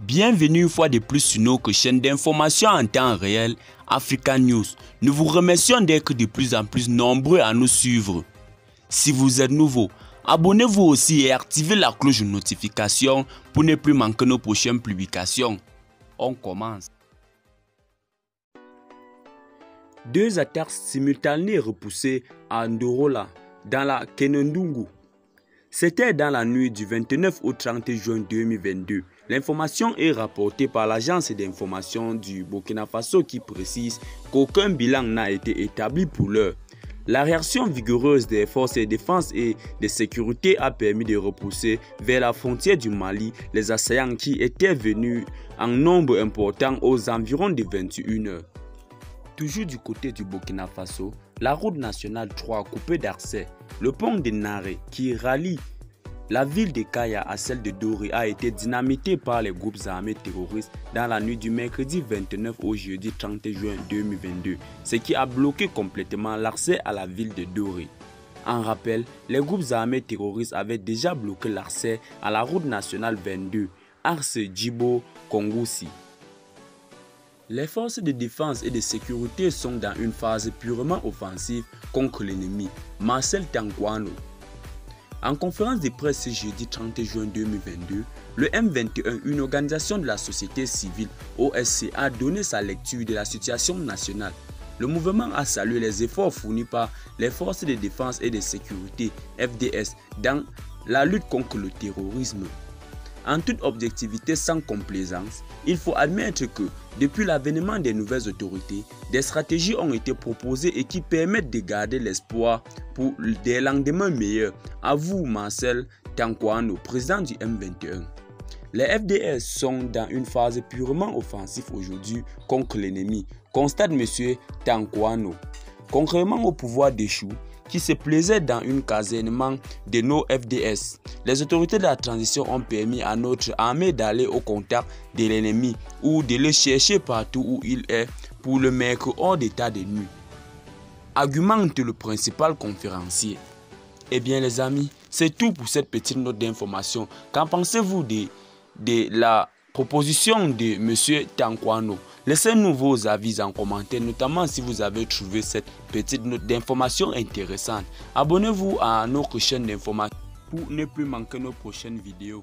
Bienvenue une fois de plus sur notre chaîne d'information en temps réel Africa News. Nous vous remercions d'être de plus en plus nombreux à nous suivre. Si vous êtes nouveau, abonnez-vous aussi et activez la cloche de notification pour ne plus manquer nos prochaines publications. On commence. Deux attaques simultanées repoussées à Ndorola, dans la Kenendungu. C'était dans la nuit du 29 au 30 juin 2022. L'information est rapportée par l'agence d'information du Burkina Faso qui précise qu'aucun bilan n'a été établi pour l'heure. La réaction vigoureuse des forces de défense et de sécurité a permis de repousser vers la frontière du Mali les assaillants qui étaient venus en nombre important aux environs de 21 heures. Toujours du côté du Burkina Faso, la route nationale 3 coupée d'accès, le pont de Naré qui rallie la ville de Kaya à celle de Dori a été dynamité par les groupes armés terroristes dans la nuit du mercredi 29 au jeudi 30 juin 2022, ce qui a bloqué complètement l'accès à la ville de Dori. En rappel, les groupes armés terroristes avaient déjà bloqué l'accès à la route nationale 22, Ars-Djibo-Kongoussi. Les forces de défense et de sécurité sont dans une phase purement offensive contre l'ennemi. Marcel Tankwano. En conférence de presse ce jeudi 30 juin 2022, le M21, une organisation de la société civile OSC, a donné sa lecture de la situation nationale. Le mouvement a salué les efforts fournis par les forces de défense et de sécurité FDS dans la lutte contre le terrorisme. En toute objectivité sans complaisance, il faut admettre que depuis l'avènement des nouvelles autorités, des stratégies ont été proposées et qui permettent de garder l'espoir pour des lendemains meilleurs. Avoue Marcel Tankwano, président du M21. Les FDS sont dans une phase purement offensive aujourd'hui contre l'ennemi, constate M. Tankwano. Contrairement au pouvoir d'Échou, qui se plaisait dans un casernement de nos FDS, les autorités de la transition ont permis à notre armée d'aller au contact de l'ennemi ou de le chercher partout où il est pour le mettre hors d'état de nuit. Argumente le principal conférencier. Eh bien les amis, c'est tout pour cette petite note d'information. Qu'en pensez-vous de la proposition de M. Tankwano? Laissez-nous vos avis en commentaire, notamment si vous avez trouvé cette petite note d'information intéressante. Abonnez-vous à notre chaîne d'information pour ne plus manquer nos prochaines vidéos.